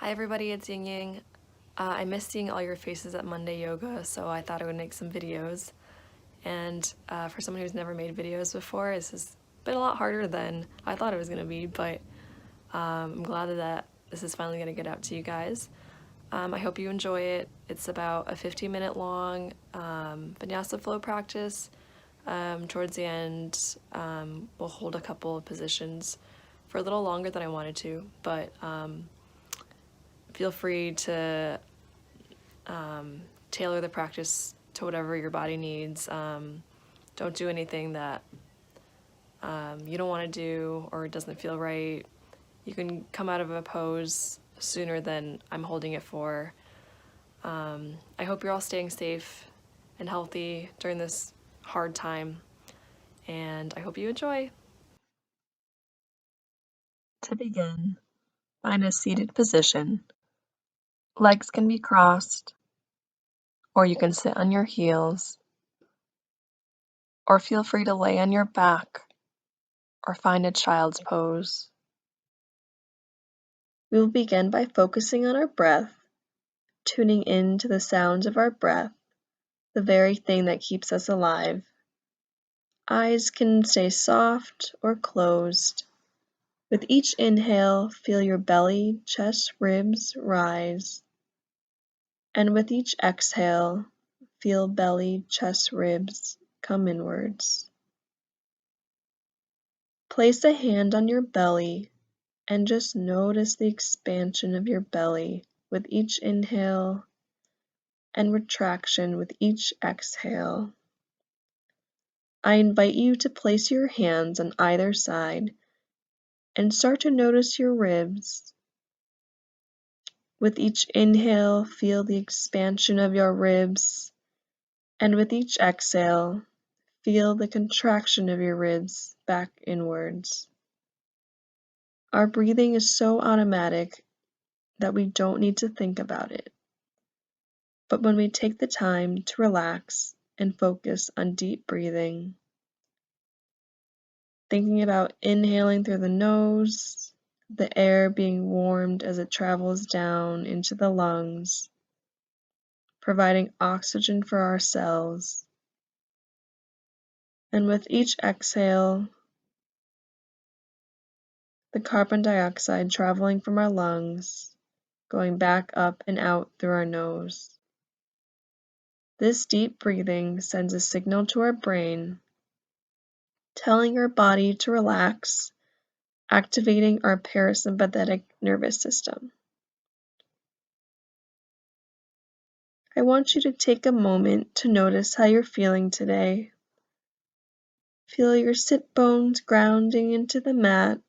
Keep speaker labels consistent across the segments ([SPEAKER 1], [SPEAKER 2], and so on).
[SPEAKER 1] Hi everybody, it's Ying Yang. I missed seeing all your faces at Monday Yoga, so I thought I would make some videos. And for someone who's never made videos before, this has been a lot harder than I thought it was going to be, but I'm glad that this is finally going to get out to you guys. I hope you enjoy it. It's about a 15-minute long vinyasa flow practice. Towards the end, we'll hold a couple of positions for a little longer than I wanted to, but feel free to tailor the practice to whatever your body needs. Don't do anything that you don't want to do or doesn't feel right. You can come out of a pose sooner than I'm holding it for. I hope you're all staying safe and healthy during this hard time, and I hope you enjoy. To begin, find a seated position. Legs can be crossed, or you can sit on your heels, or feel free to lay on your back or find a child's pose. We will begin by focusing on our breath, tuning in to the sounds of our breath, the very thing that keeps us alive. Eyes can stay soft or closed. With each inhale, feel your belly, chest, ribs rise. And with each exhale, feel belly, chest, ribs come inwards. Place a hand on your belly and just notice the expansion of your belly with each inhale and retraction with each exhale. I invite you to place your hands on either side and start to notice your ribs. With each inhale, feel the expansion of your ribs, and with each exhale, feel the contraction of your ribs back inwards. Our breathing is so automatic that we don't need to think about it. But when we take the time to relax and focus on deep breathing, thinking about inhaling through the nose, the air being warmed as it travels down into the lungs, providing oxygen for our cells. And with each exhale, the carbon dioxide traveling from our lungs, going back up and out through our nose. This deep breathing sends a signal to our brain, telling our body to relax, activating our parasympathetic nervous system. I want you to take a moment to notice how you're feeling today. Feel your sit bones grounding into the mat,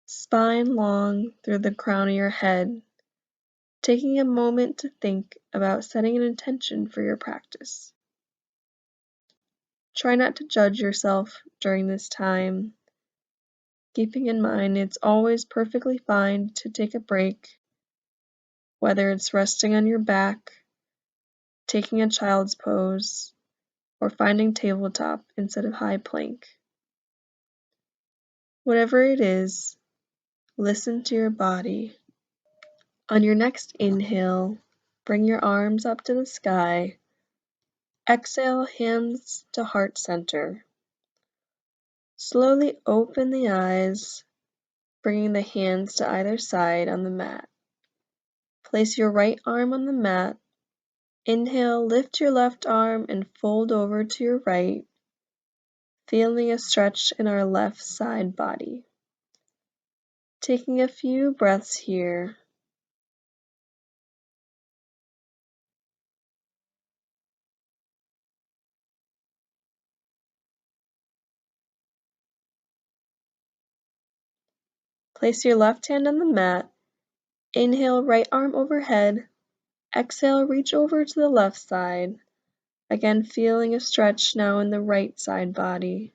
[SPEAKER 1] spine long through the crown of your head, taking a moment to think about setting an intention for your practice. Try not to judge yourself during this time, keeping in mind it's always perfectly fine to take a break, whether it's resting on your back, taking a child's pose, or finding tabletop instead of high plank. Whatever it is, listen to your body. On your next inhale, bring your arms up to the sky. Exhale, hands to heart center. Slowly open the eyes, bringing the hands to either side on the mat. Place your right arm on the mat. Inhale, lift your left arm and fold over to your right, feeling a stretch in our left side body. Taking a few breaths here. Place your left hand on the mat. Inhale, right arm overhead. Exhale, reach over to the left side. Again, feeling a stretch now in the right side body.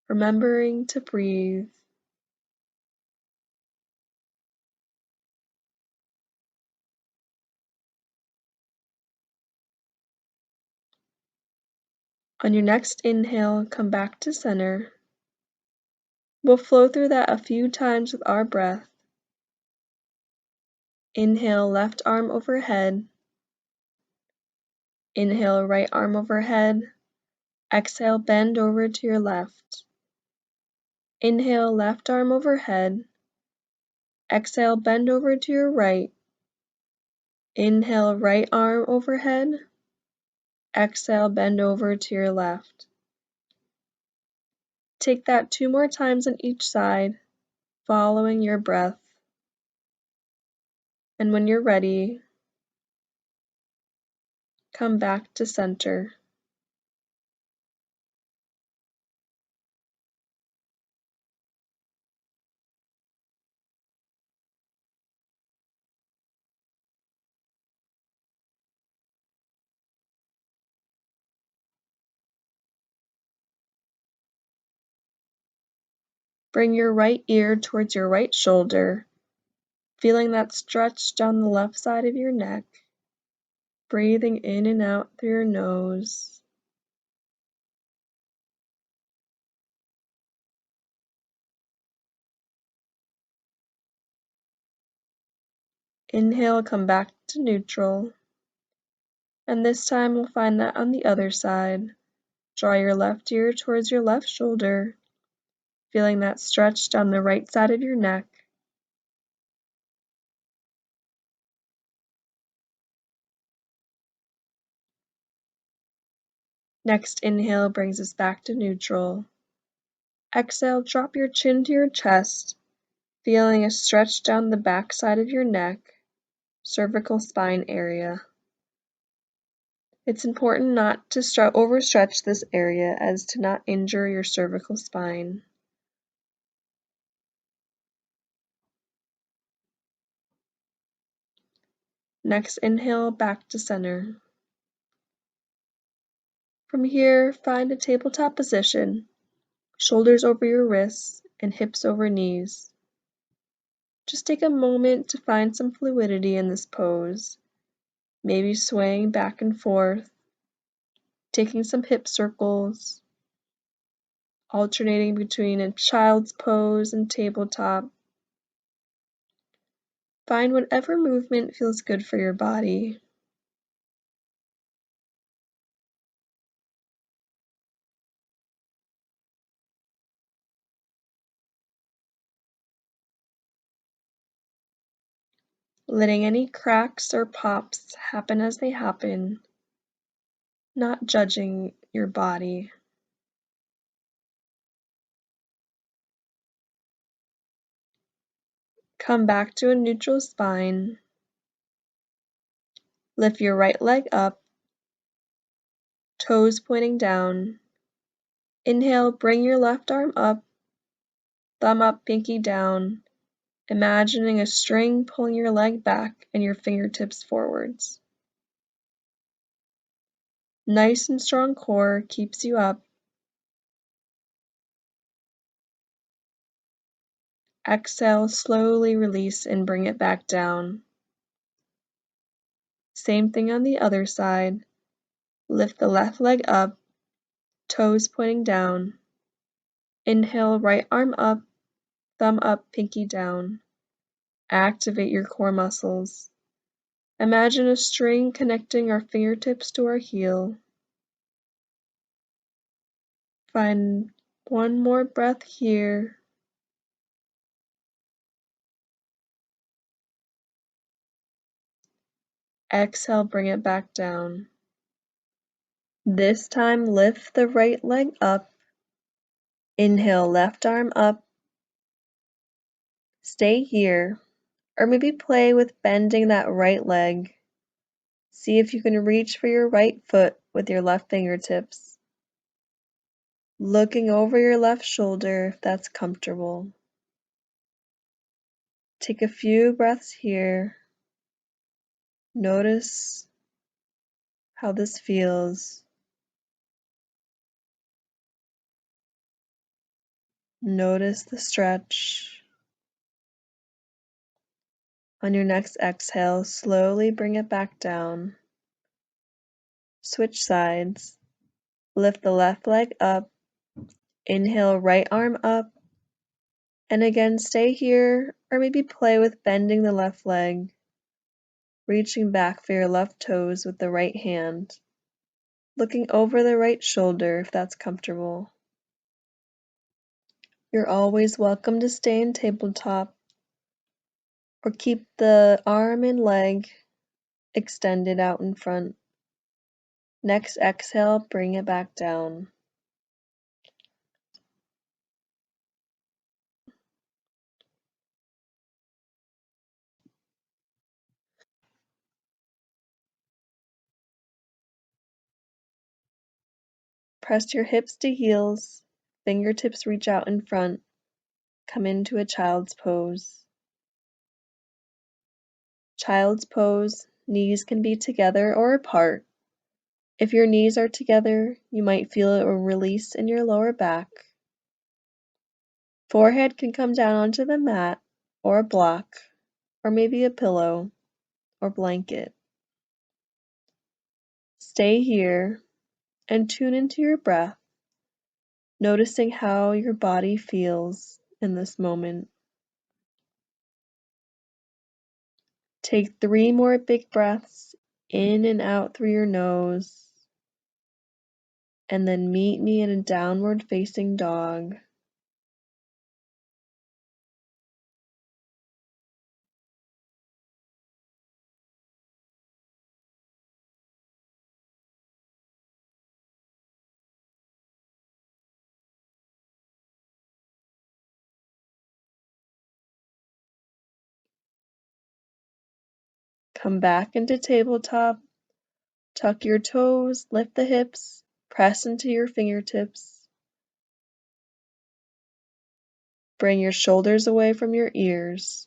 [SPEAKER 1] Remembering to breathe. On your next inhale, come back to center. We'll flow through that a few times with our breath. Inhale, left arm overhead. Inhale, right arm overhead. Exhale, bend over to your left. Inhale, left arm overhead. Exhale, bend over to your right. Inhale, right arm overhead. Exhale, bend over to your left. Take that 2 more times on each side, following your breath. And when you're ready, come back to center. Bring your right ear towards your right shoulder, feeling that stretch down the left side of your neck, breathing in and out through your nose. Inhale, come back to neutral. And this time we'll find that on the other side. Draw your left ear towards your left shoulder, feeling that stretch down the right side of your neck. Next inhale brings us back to neutral. Exhale, drop your chin to your chest, feeling a stretch down the back side of your neck, cervical spine area. It's important not to overstretch this area as to not injure your cervical spine. Next inhale, back to center. From here, find a tabletop position, shoulders over your wrists and hips over knees. Just take a moment to find some fluidity in this pose, maybe swaying back and forth, taking some hip circles, alternating between a child's pose and tabletop. Find whatever movement feels good for your body. Letting any cracks or pops happen as they happen, not judging your body. Come back to a neutral spine. Lift your right leg up, toes pointing down. Inhale, bring your left arm up, thumb up, pinky down, imagining a string pulling your leg back and your fingertips forwards. Nice and strong core keeps you up. Exhale, slowly release and bring it back down. Same thing on the other side. Lift the left leg up, toes pointing down. Inhale, right arm up, thumb up, pinky down. Activate your core muscles. Imagine a string connecting our fingertips to our heel. Find one more breath here. Exhale, bring it back down. This time, lift the right leg up. Inhale, left arm up. Stay here, or maybe play with bending that right leg. See if you can reach for your right foot with your left fingertips. Looking over your left shoulder if that's comfortable. Take a few breaths here. Notice how this feels. Notice the stretch. On your next exhale, slowly bring it back down. Switch sides. Lift the left leg up. Inhale, right arm up. And again, stay here or maybe play with bending the left leg. reaching back for your left toes with the right hand, looking over the right shoulder if that's comfortable. You're always welcome to stay in tabletop or keep the arm and leg extended out in front. Next exhale, bring it back down. Press your hips to heels, fingertips reach out in front. Come into a child's pose. Child's pose, knees can be together or apart. If your knees are together, you might feel a release in your lower back. Forehead can come down onto the mat or a block, or maybe a pillow or blanket. Stay here and tune into your breath, noticing how your body feels in this moment. Take 3 more big breaths in and out through your nose, and then meet me in a downward facing dog. Come back into tabletop, tuck your toes, lift the hips, press into your fingertips. Bring your shoulders away from your ears.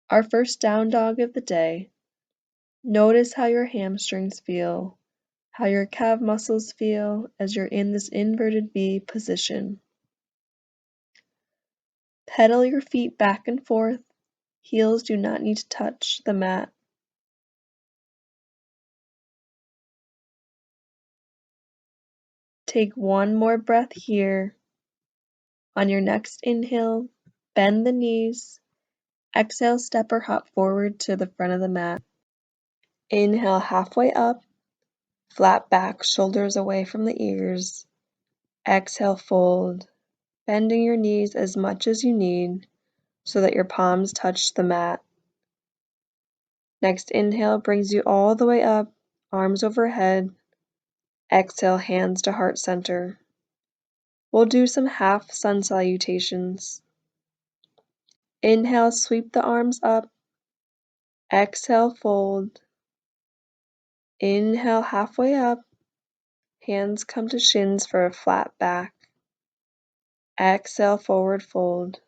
[SPEAKER 1] Our first down dog of the day. Notice how your hamstrings feel, how your calf muscles feel as you're in this inverted V position. Pedal your feet back and forth. Heels do not need to touch the mat. Take one more breath here. On your next inhale, bend the knees. Exhale, step or hop forward to the front of the mat. Inhale halfway up, flat back, shoulders away from the ears. Exhale, fold, bending your knees as much as you need so that your palms touch the mat. Next inhale brings you all the way up, arms overhead. Exhale, hands to heart center. We'll do some half sun salutations. Inhale, sweep the arms up. Exhale, fold. Inhale, halfway up. Hands come to shins for a flat back. Exhale, forward fold.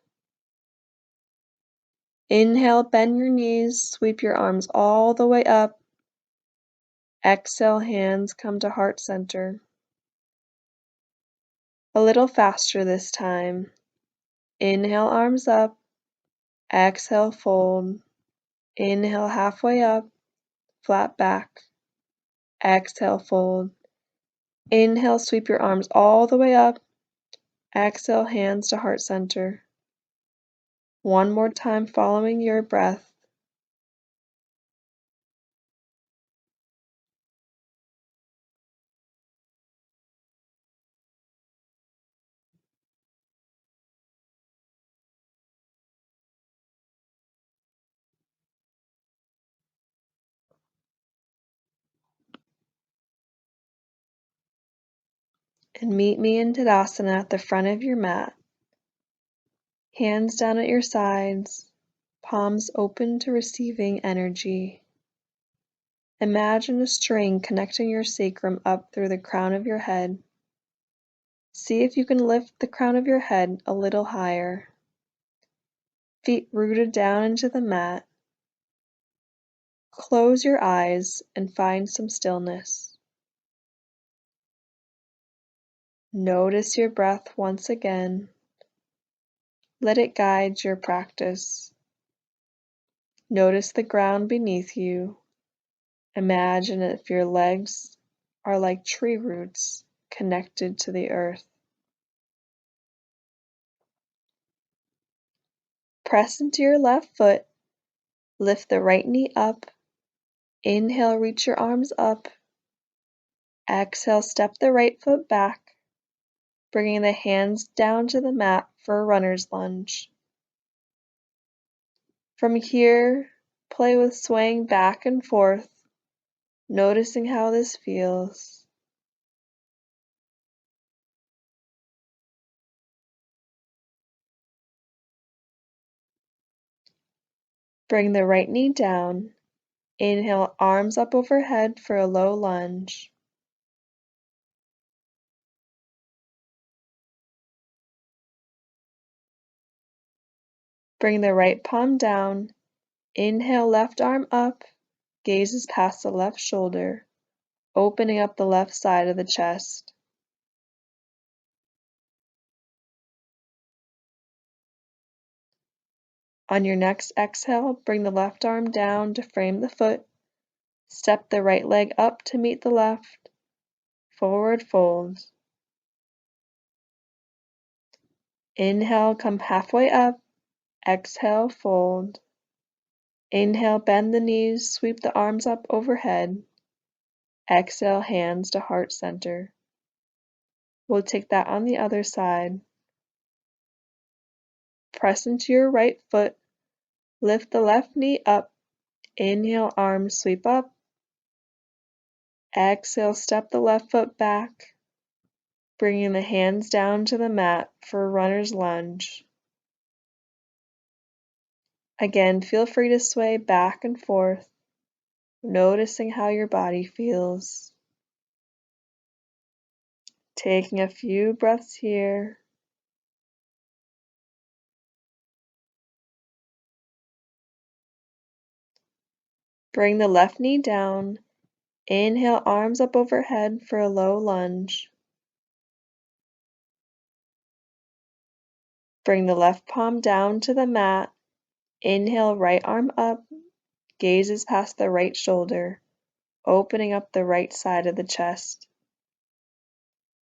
[SPEAKER 1] Inhale, bend your knees, sweep your arms all the way up. Exhale, hands come to heart center. A little faster this time. Inhale, arms up. Exhale, fold. Inhale, halfway up, flat back. Exhale, fold. Inhale, sweep your arms all the way up. Exhale, hands to heart center. One more time following your breath. And meet me in Tadasana at the front of your mat. Hands down at your sides, palms open to receiving energy. Imagine a string connecting your sacrum up through the crown of your head. See if you can lift the crown of your head a little higher. Feet rooted down into the mat. Close your eyes and find some stillness. Notice your breath once again. Let it guide your practice. Notice the ground beneath you. Imagine if your legs are like tree roots connected to the earth. Press into your left foot. Lift the right knee up Inhale, reach your arms up. Exhale, step the right foot back, bringing the hands down to the mat for a runner's lunge. From here, play with swaying back and forth, noticing how this feels. Bring the right knee down. Inhale, arms up overhead for a low lunge. Bring the right palm down. Inhale, left arm up, gazes past the left shoulder, opening up the left side of the chest. On your next exhale, bring the left arm down to frame the foot. Step the right leg up to meet the left. Forward fold. Inhale, come halfway up. Exhale, fold. Inhale, bend the knees, sweep the arms up overhead. Exhale, hands to heart center. We'll take that on the other side. Press into your right foot. Lift the left knee up. Inhale, arms sweep up. Exhale, step the left foot back, bringing the hands down to the mat for a runner's lunge. Again, feel free to sway back and forth, noticing how your body feels. Taking a few breaths here. Bring the left knee down. Inhale, arms up overhead for a low lunge. Bring the left palm down to the mat. Inhale, right arm up, gazes past the right shoulder, opening up the right side of the chest.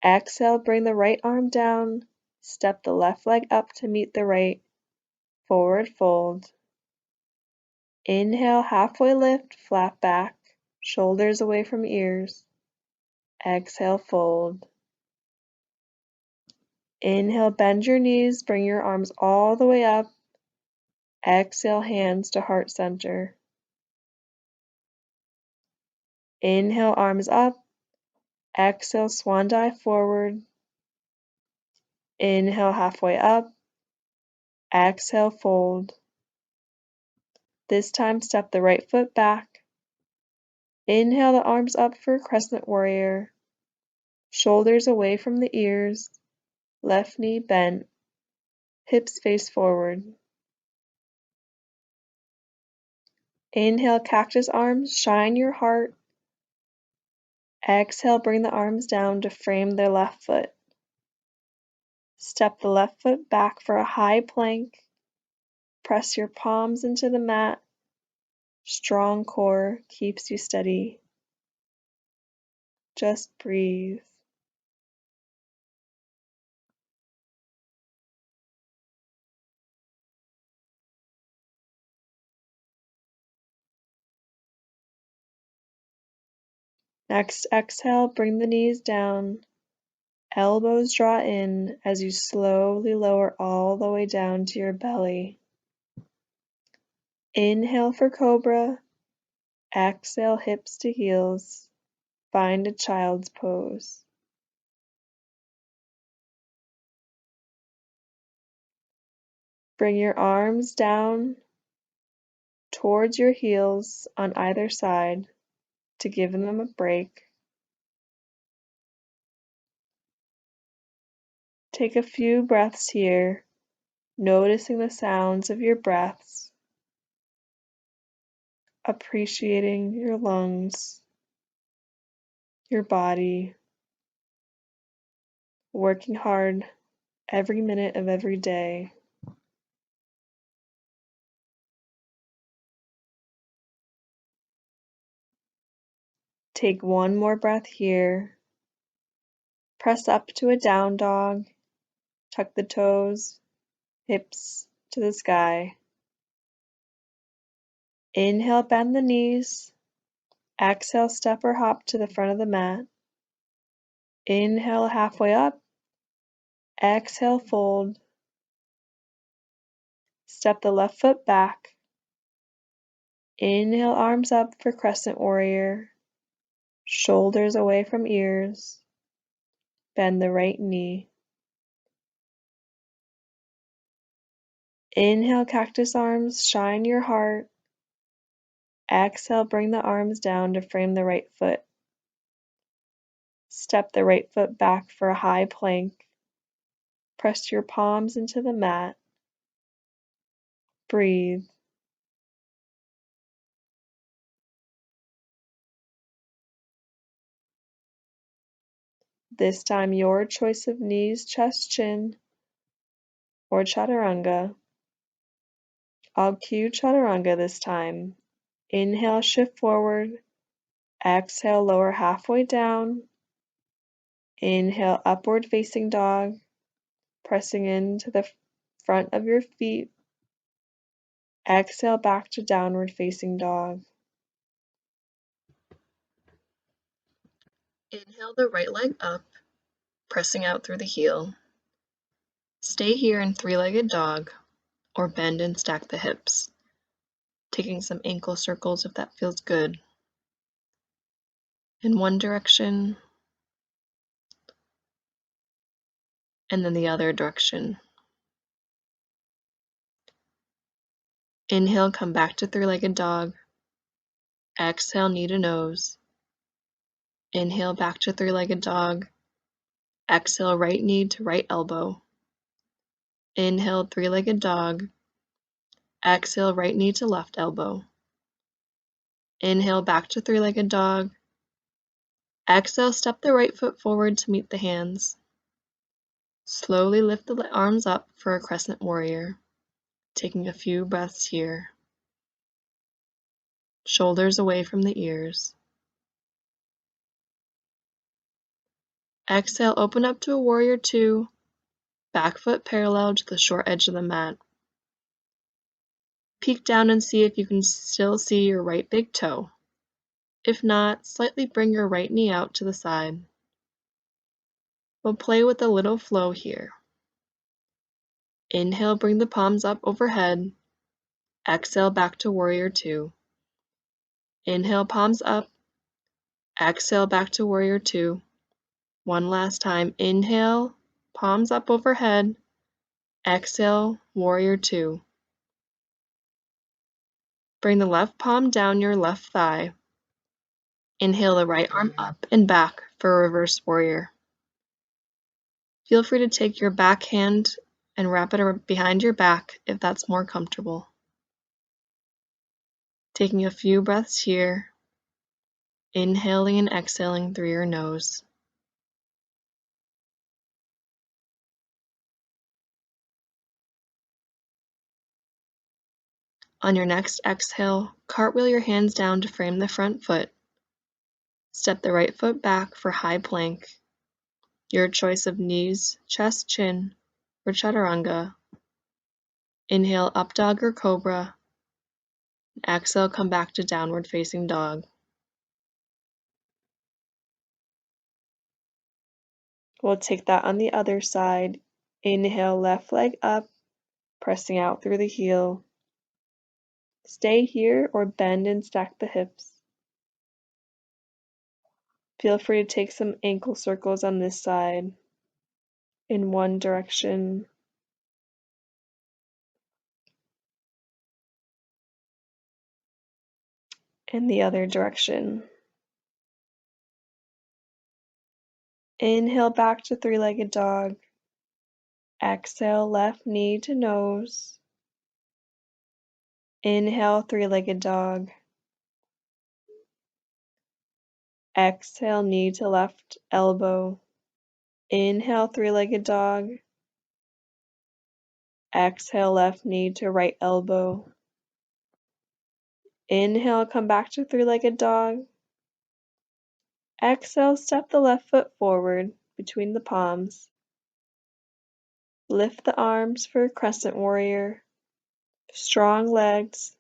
[SPEAKER 1] Exhale, bring the right arm down, step the left leg up to meet the right, forward fold. Inhale, halfway lift, flat back, shoulders away from ears. Exhale, fold. Inhale, bend your knees, bring your arms all the way up. Exhale, hands to heart center. Inhale, arms up. Exhale, swan dive forward. Inhale, halfway up. Exhale, fold. This time, step the right foot back. Inhale the arms up for crescent warrior. Shoulders away from the ears. Left knee bent. Hips face forward. Inhale, cactus arms, shine your heart. Exhale, bring the arms down to frame the left foot. Step the left foot back for a high plank. Press your palms into the mat. Strong core keeps you steady. Just breathe. Next exhale, bring the knees down. Elbows draw in as you slowly lower all the way down to your belly. Inhale for cobra. Exhale, hips to heels. Find a child's pose. Bring your arms down towards your heels on either side to give them a break. Take a few breaths here, noticing the sounds of your breaths, appreciating your lungs, your body, working hard every minute of every day. Take one more breath here. Press up to a down dog. Tuck the toes, hips to the sky. Inhale, bend the knees. Exhale, step or hop to the front of the mat. Inhale, halfway up. Exhale, fold. Step the left foot back. Inhale, arms up for crescent warrior. Shoulders away from ears. Bend the right knee. Inhale, cactus arms, shine your heart. Exhale, bring the arms down to frame the right foot. Step the right foot back for a high plank. Press your palms into the mat. Breathe. This time your choice of knees, chest, chin, or chaturanga. I'll cue chaturanga this time. Inhale, shift forward. Exhale, lower halfway down. Inhale, upward facing dog, pressing into the front of your feet. Exhale, back to downward facing dog. Inhale the right leg up, pressing out through the heel. Stay here in three-legged dog, or bend and stack the hips, taking some ankle circles if that feels good. In one direction, and then the other direction. Inhale, come back to three-legged dog. Exhale, knee to nose. Inhale, back to three-legged dog. Exhale, right knee to right elbow. Inhale, three-legged dog. Exhale, right knee to left elbow. Inhale, back to three-legged dog. Exhale, step the right foot forward to meet the hands. Slowly lift the arms up for a crescent warrior, taking a few breaths here. Shoulders away from the ears. Exhale, open up to a warrior two, back foot parallel to the short edge of the mat. Peek down and see if you can still see your right big toe. If not, slightly bring your right knee out to the side. We'll play with a little flow here. Inhale, bring the palms up overhead. Exhale, back to warrior two. Inhale, palms up. Exhale, back to warrior two. One last time. Inhale, palms up overhead. Exhale, warrior two. Bring the left palm down your left thigh. Inhale the right arm up and back for a reverse warrior. Feel free to take your back hand and wrap it behind your back if that's more comfortable. Taking a few breaths here, inhaling and exhaling through your nose. On your next exhale, cartwheel your hands down to frame the front foot. Step the right foot back for high plank. Your choice of knees, chest, chin, or chaturanga. Inhale, up dog or cobra. Exhale, come back to downward facing dog. We'll take that on the other side. Inhale, left leg up, pressing out through the heel. Stay here or bend and stack the hips. Feel free to take some ankle circles on this side in one direction and the other direction. Inhale back to three-legged dog. Exhale, left knee to nose. Inhale, three-legged dog. Exhale, knee to left elbow. Inhale, three-legged dog. Exhale, left knee to right elbow. Inhale, come back to three-legged dog. Exhale, step the left foot forward between the palms. Lift the arms for crescent warrior. Strong legs,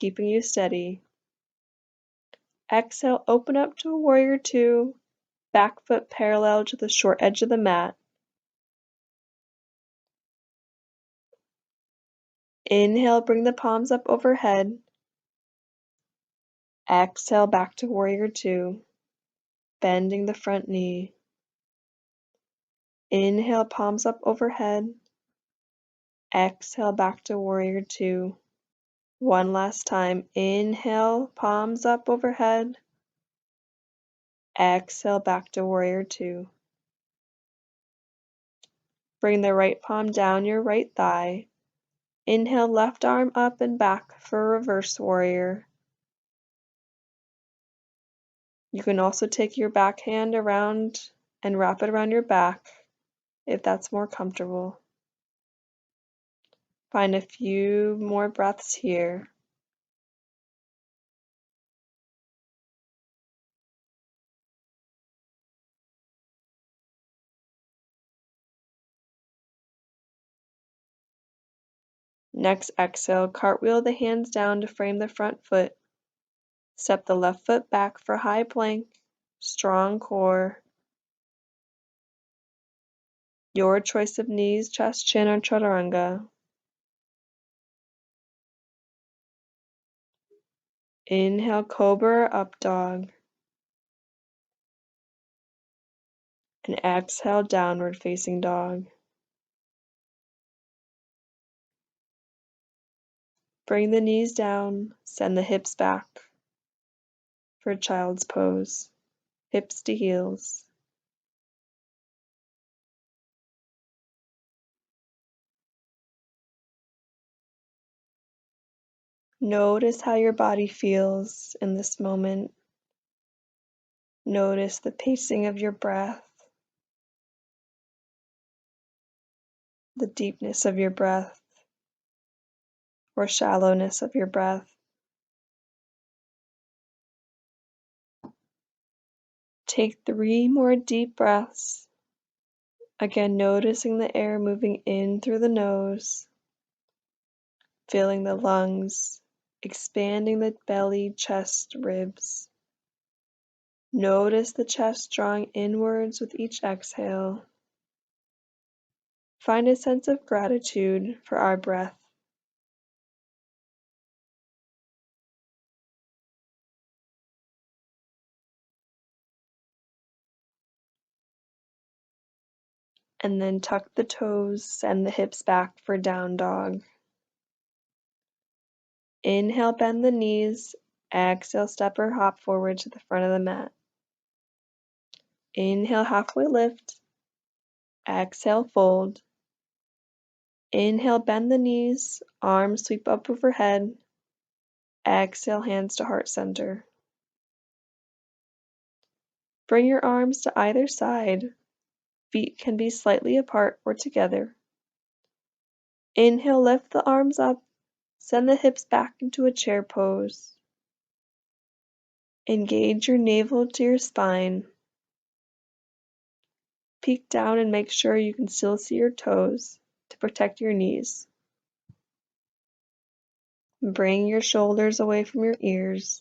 [SPEAKER 1] keeping you steady. Exhale, open up to a warrior two, back foot parallel to the short edge of the mat. Inhale, bring the palms up overhead. Exhale, back to warrior two, bending the front knee. Inhale, palms up overhead. Exhale, back to warrior two. One last time. Inhale, palms up overhead. Exhale, back to warrior two. Bring the right palm down your right thigh. Inhale, left arm up and back for reverse warrior. You can also take your back hand around and wrap it around your back if that's more comfortable. Find a few more breaths here. Next exhale, cartwheel the hands down to frame the front foot. Step the left foot back for high plank, strong core. Your choice of knees, chest, chin, or chaturanga. Inhale, cobra, up dog. And exhale, downward facing dog. Bring the knees down, send the hips back for child's pose, hips to heels. Notice how your body feels in this moment. Notice the pacing of your breath, the deepness of your breath, or shallowness of your breath. Take 3 more deep breaths. Again, noticing the air moving in through the nose, filling the lungs, expanding the belly, chest, ribs. Notice the chest drawing inwards with each exhale. Find a sense of gratitude for our breath. And then tuck the toes, send the hips back for down dog. Inhale, bend the knees. Exhale, step or hop forward to the front of the mat. Inhale, halfway lift. Exhale, fold. Inhale, bend the knees. Arms sweep up overhead. Exhale, hands to heart center. Bring your arms to either side. Feet can be slightly apart or together. Inhale, lift the arms up. Send the hips back into a chair pose. Engage your navel to your spine. Peek down and make sure you can still see your toes to protect your knees. Bring your shoulders away from your ears.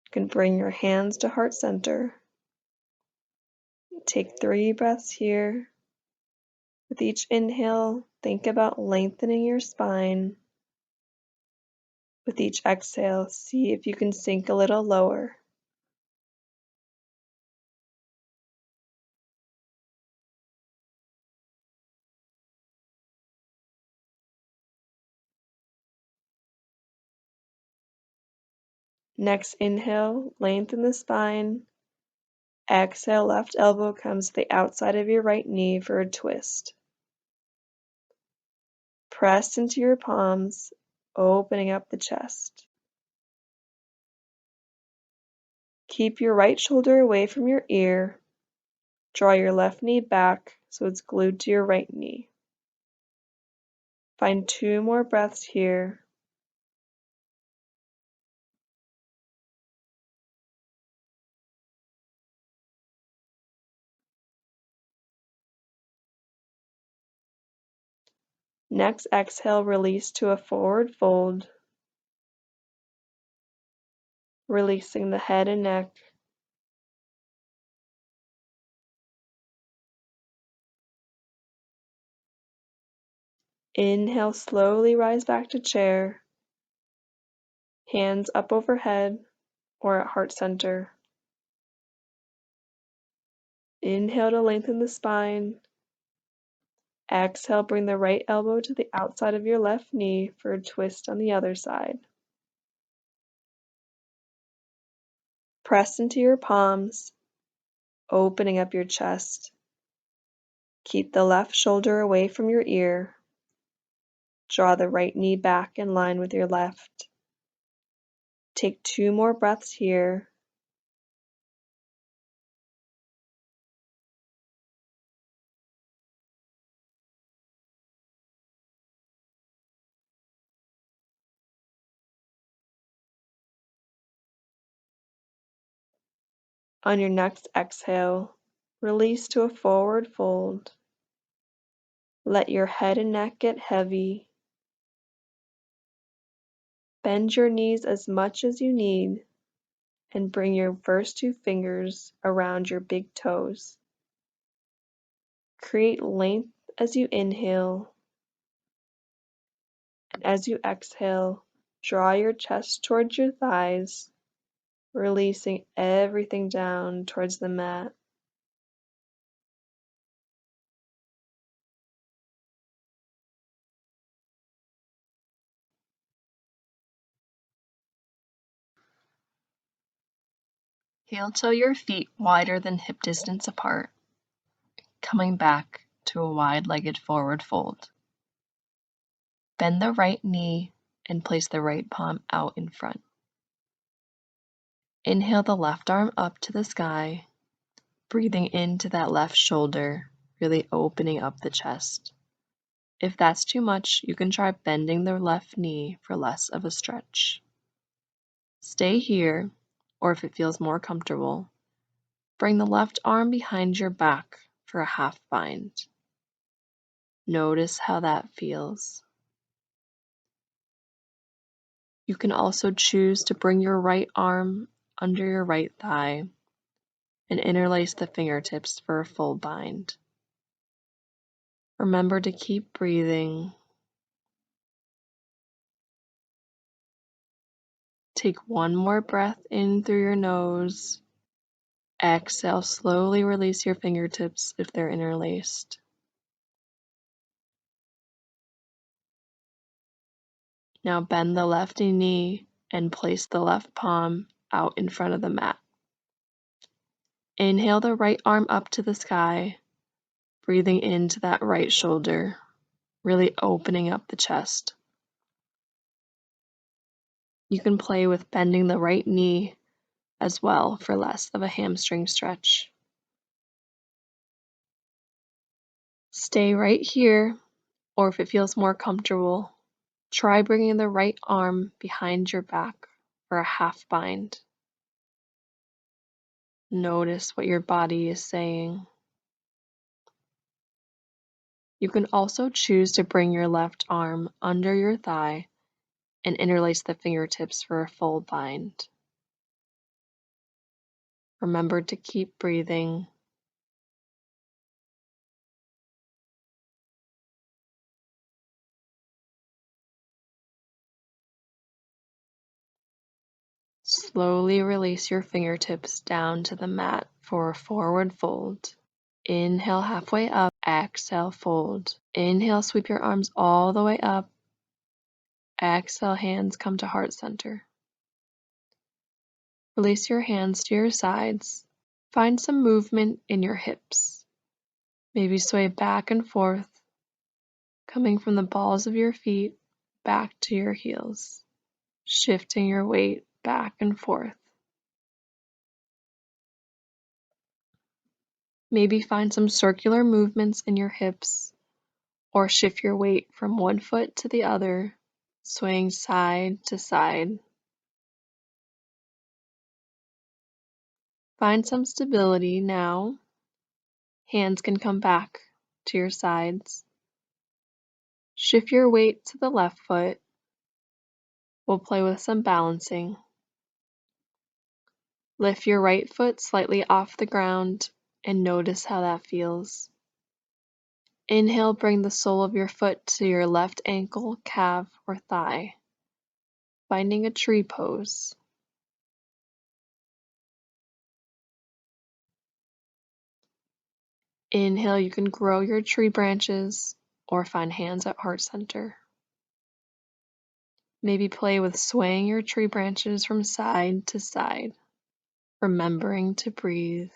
[SPEAKER 1] You can bring your hands to heart center. Take 3 breaths here. With each inhale, think about lengthening your spine. With each exhale, see if you can sink a little lower. Next inhale, lengthen the spine. Exhale, left elbow comes to the outside of your right knee for a twist. Press into your palms, opening up the chest. Keep your right shoulder away from your ear. Draw your left knee back so it's glued to your right knee. Find 2 more breaths here. Next exhale, release to a forward fold. releasing the head and neck. Inhale, slowly rise back to chair, hands up overhead or at heart center. Inhale to lengthen the spine. Exhale, bring the right elbow to the outside of your left knee for a twist on the other side. Press into your palms, opening up your chest. Keep the left shoulder away from your ear. Draw the right knee back in line with your left. Take 2 more breaths here. On your next exhale, release to a forward fold. Let your head and neck get heavy. Bend your knees as much as you need and bring your first 2 fingers around your big toes. Create length as you inhale, and as you exhale, draw your chest towards your thighs, releasing everything down towards the mat. Heel toe your feet wider than hip distance apart, coming back to a wide-legged forward fold. Bend the right knee and place the right palm out in front. Inhale the left arm up to the sky, breathing into that left shoulder, really opening up the chest. If that's too much, you can try bending the left knee for less of a stretch. Stay here, or if it feels more comfortable, bring the left arm behind your back for a half bind. Notice how that feels. You can also choose to bring your right arm under your right thigh and interlace the fingertips for a full bind. Remember to keep breathing. Take 1 more breath in through your nose. Exhale, slowly release your fingertips if they're interlaced. Now bend the left knee and place the left palm out in front of the mat. Inhale the right arm up to the sky, breathing into that right shoulder, really opening up the chest. You can play with bending the right knee as well for less of a hamstring stretch. Stay right here, or if it feels more comfortable, try bringing the right arm behind your back for a half bind. Notice what your body is saying. You can also choose to bring your left arm under your thigh and interlace the fingertips for a full bind. Remember to keep breathing. Slowly release your fingertips down to the mat for a forward fold. Inhale halfway up, exhale fold. Inhale, sweep your arms all the way up. Exhale, hands come to heart center. Release your hands to your sides. Find some movement in your hips. Maybe sway back and forth, coming from the balls of your feet back to your heels, shifting your weight back and forth. Maybe find some circular movements in your hips, or shift your weight from one foot to the other, swaying side to side. Find some stability now. Hands can come back to your sides. Shift your weight to the left foot. We'll play with some balancing. Lift your right foot slightly off the ground and notice how that feels. Inhale, bring the sole of your foot to your left ankle, calf, or thigh, finding a tree pose. Inhale, you can grow your tree branches or find hands at heart center. Maybe play with swaying your tree branches from side to side, remembering to breathe.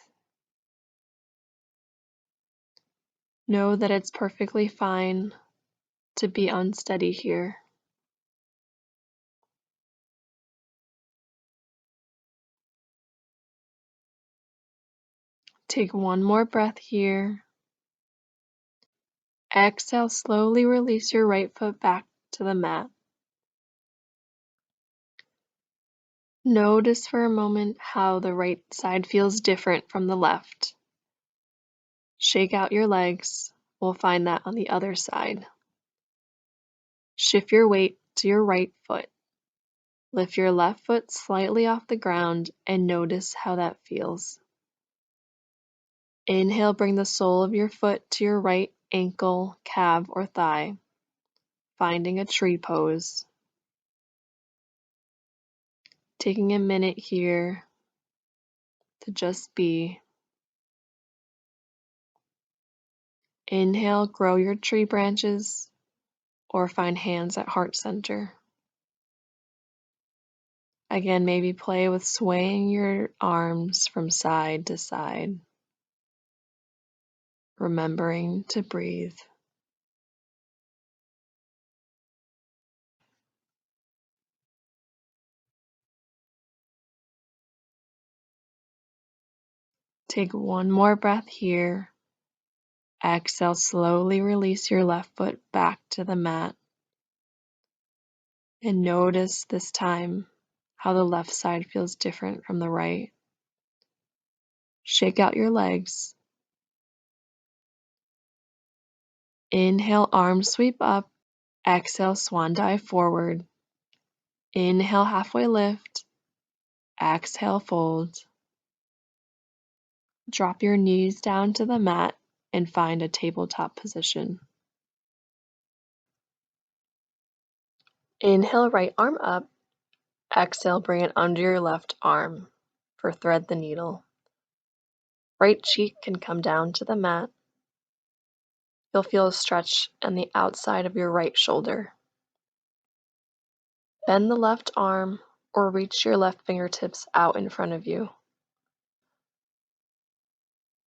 [SPEAKER 1] Know that it's perfectly fine to be unsteady here. Take one more breath here. Exhale, slowly release your right foot back to the mat. Notice for a moment how the right side feels different from the left. Shake out your legs. We'll find that on the other side. Shift your weight to your right foot. Lift your left foot slightly off the ground and notice how that feels. Inhale, bring the sole of your foot to your right ankle, calf, or thigh, finding a tree pose. Taking a minute here to just be. Inhale, grow your tree branches or find hands at heart center. Again, maybe play with swaying your arms from side to side, remembering to breathe. Take one more breath here. Exhale, slowly release your left foot back to the mat. And notice this time how the left side feels different from the right. Shake out your legs. Inhale, arms sweep up. Exhale, swan dive forward. Inhale, halfway lift. Exhale, fold. Drop your knees down to the mat and find a tabletop position. Inhale, right arm up. Exhale, bring it under your left arm for thread the needle. Right cheek can come down to the mat. You'll feel a stretch on the outside of your right shoulder. Bend the left arm or reach your left fingertips out in front of you.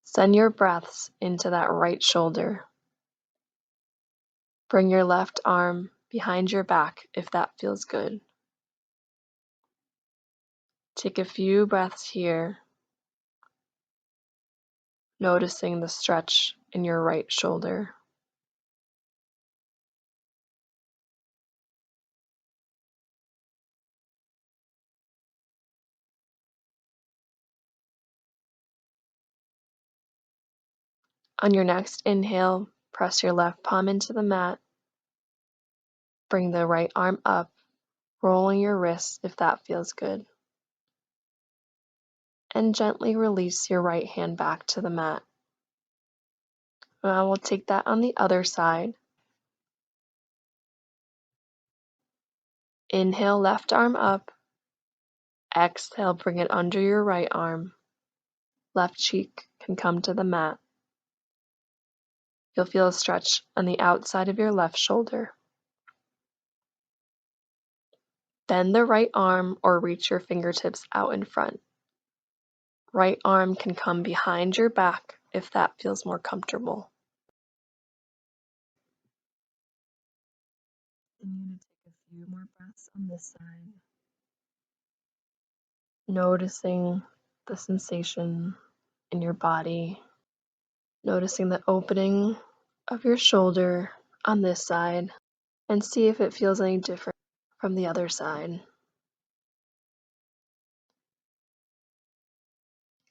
[SPEAKER 1] Send your breaths into that right shoulder. Bring your left arm behind your back if that feels good. Take a few breaths here, noticing the stretch in your right shoulder. On your next inhale, press your left palm into the mat. Bring the right arm up, rolling your wrists if that feels good. And gently release your right hand back to the mat. Now we'll take that on the other side. Inhale, left arm up. Exhale, bring it under your right arm. Left cheek can come to the mat. You'll feel a stretch on the outside of your left shoulder. Bend the right arm or reach your fingertips out in front. Right arm can come behind your back if that feels more comfortable. And you're going to take a few more breaths on this side. Noticing the sensation in your body. Noticing the opening of your shoulder on this side. And see if it feels any different from the other side.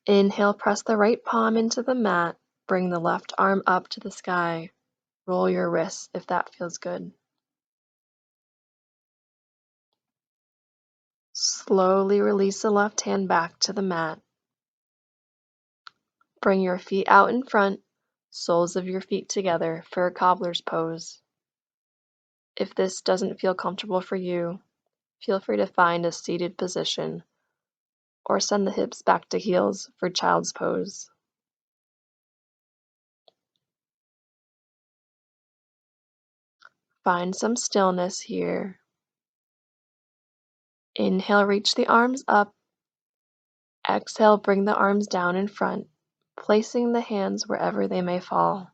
[SPEAKER 1] Inhale, press the right palm into the mat. Bring the left arm up to the sky. Roll your wrists if that feels good. Slowly release the left hand back to the mat. Bring your feet out in front, soles of your feet together for a cobbler's pose. If this doesn't feel comfortable for you, feel free to find a seated position or send the hips back to heels for child's pose. Find some stillness here. Inhale, reach the arms up. Exhale, bring the arms down in front, placing the hands wherever they may fall.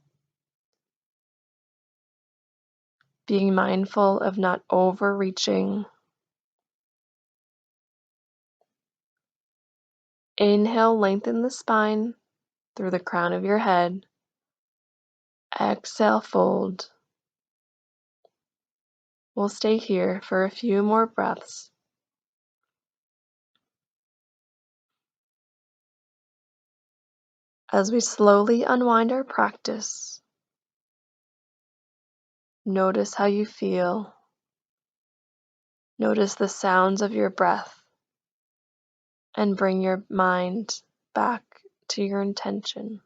[SPEAKER 1] Being mindful of not overreaching. Inhale, lengthen the spine through the crown of your head. Exhale, fold. We'll stay here for a few more breaths. As we slowly unwind our practice, notice how you feel. Notice the sounds of your breath and bring your mind back to your intention.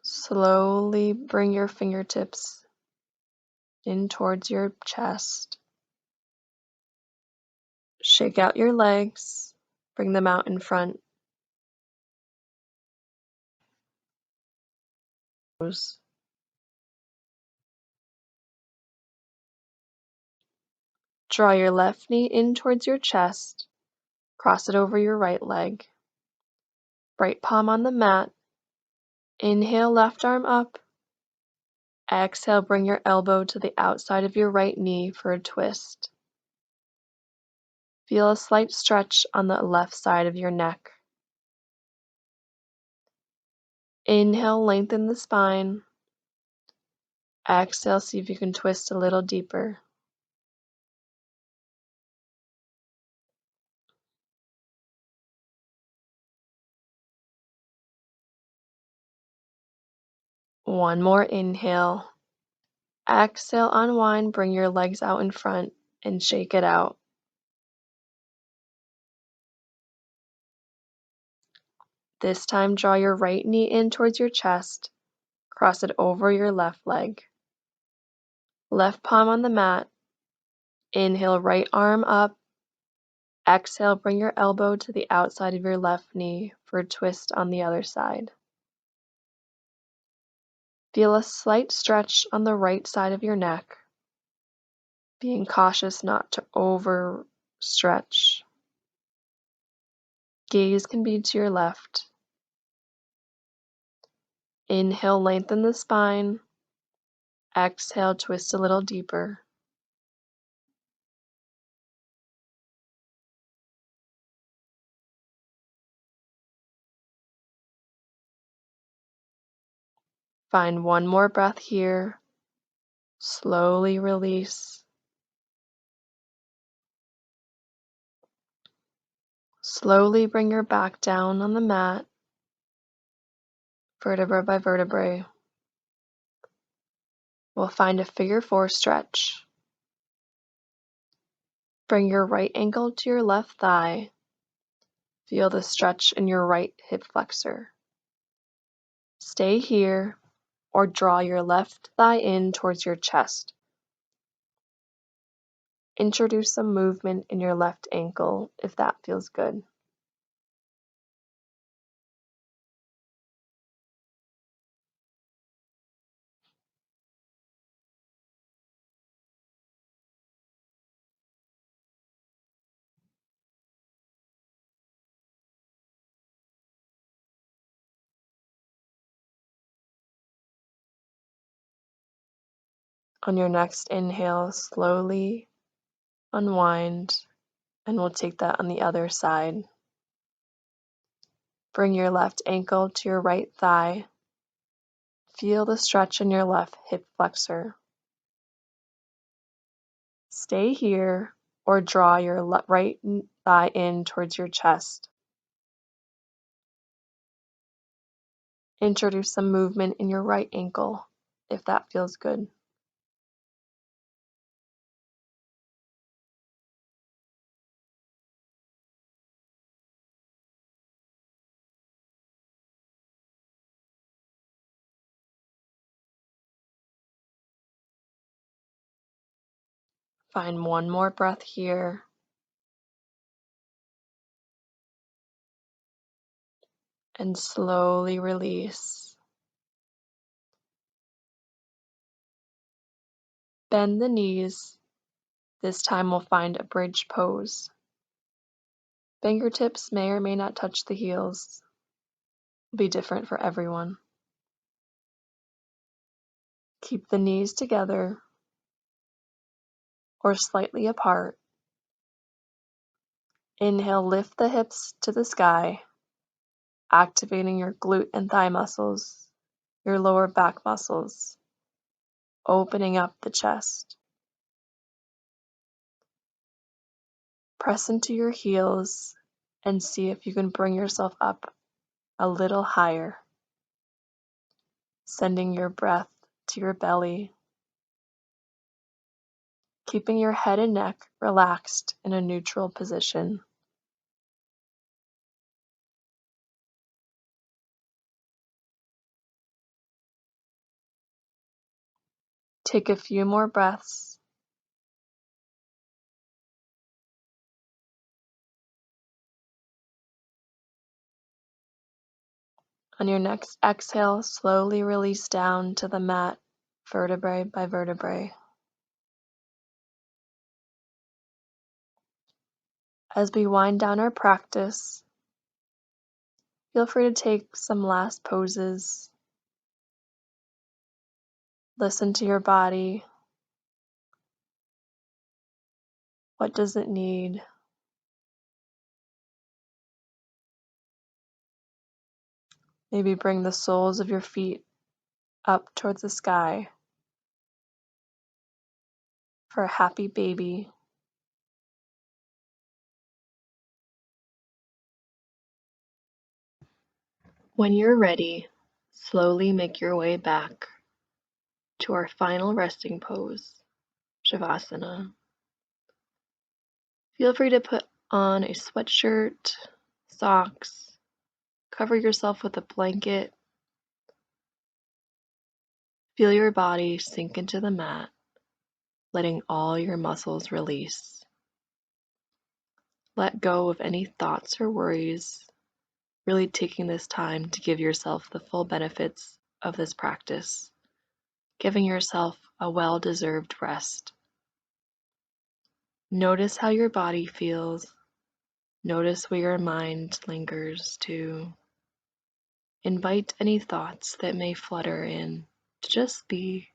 [SPEAKER 1] Slowly bring your fingertips in towards your chest. Shake out your legs, bring them out in front. Draw your left knee in towards your chest, cross it over your right leg. Right palm on the mat. Inhale, left arm up. Exhale, bring your elbow to the outside of your right knee for a twist. Feel a slight stretch on the left side of your neck. Inhale, lengthen the spine. Exhale, see if you can twist a little deeper. One more inhale. Exhale, unwind, bring your legs out in front and shake it out. This time, draw your right knee in towards your chest. Cross it over your left leg. Left palm on the mat. Inhale, right arm up. Exhale, bring your elbow to the outside of your left knee for a twist on the other side. Feel a slight stretch on the right side of your neck, being cautious not to overstretch. Gaze can be to your left. Inhale, lengthen the spine. Exhale, twist a little deeper. Find one more breath here. Slowly release. Slowly bring your back down on the mat, vertebra by vertebrae. We'll find a figure 4 stretch. Bring your right ankle to your left thigh. Feel the stretch in your right hip flexor. Stay here or draw your left thigh in towards your chest. Introduce some movement in your left ankle if that feels good. On your next inhale, slowly unwind, and we'll take that on the other side. Bring your left ankle to your right thigh. Feel the stretch in your left hip flexor. Stay here or draw your right thigh in towards your chest. Introduce some movement in your right ankle if that feels good. Find one more breath here. And slowly release. Bend the knees. This time we'll find a bridge pose. Fingertips may or may not touch the heels. It'll be different for everyone. Keep the knees together or slightly apart. Inhale, lift the hips to the sky, activating your glute and thigh muscles, your lower back muscles, opening up the chest. Press into your heels and see if you can bring yourself up a little higher, sending your breath to your belly, keeping your head and neck relaxed in a neutral position. Take a few more breaths. On your next exhale, slowly release down to the mat, vertebrae by vertebrae. As we wind down our practice, feel free to take some last poses. Listen to your body. What does it need? Maybe bring the soles of your feet up towards the sky for a happy baby. When you're ready, slowly make your way back to our final resting pose, Shavasana. Feel free to put on a sweatshirt, socks, cover yourself with a blanket. Feel your body sink into the mat, letting all your muscles release. Let go of any thoughts or worries, really taking this time to give yourself the full benefits of this practice, giving yourself a well-deserved rest. Notice how your body feels. Notice where your mind lingers too. Invite any thoughts that may flutter in to just be.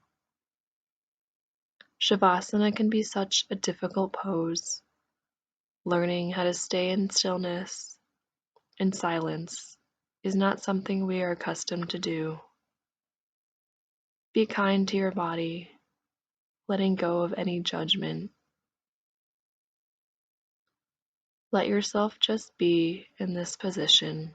[SPEAKER 1] Shavasana can be such a difficult pose. Learning how to stay in stillness and silence is not something we are accustomed to do. Be kind to your body, letting go of any judgment. Let yourself just be in this position.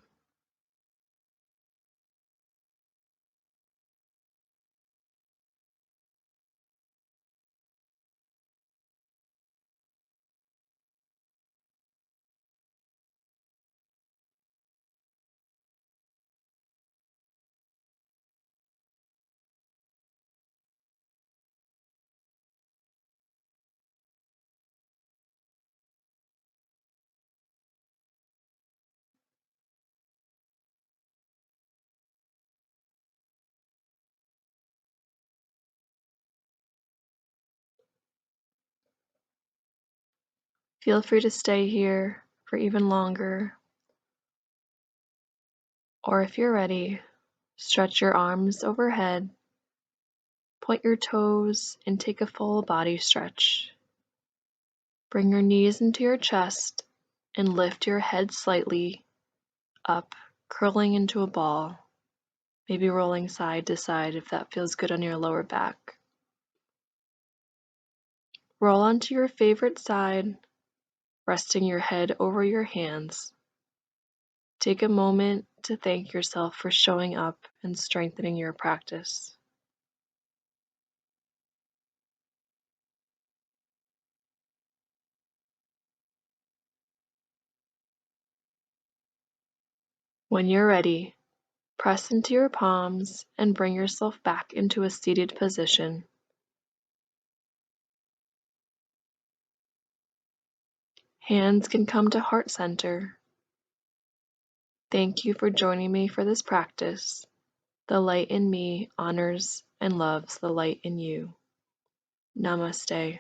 [SPEAKER 1] Feel free to stay here for even longer. Or if you're ready, stretch your arms overhead, point your toes, and take a full body stretch. Bring your knees into your chest and lift your head slightly up, curling into a ball, maybe rolling side to side if that feels good on your lower back. Roll onto your favorite side, resting your head over your hands. Take a moment to thank yourself for showing up and strengthening your practice. When you're ready, press into your palms and bring yourself back into a seated position. Hands can come to heart center. Thank you for joining me for this practice. The light in me honors and loves the light in you. Namaste.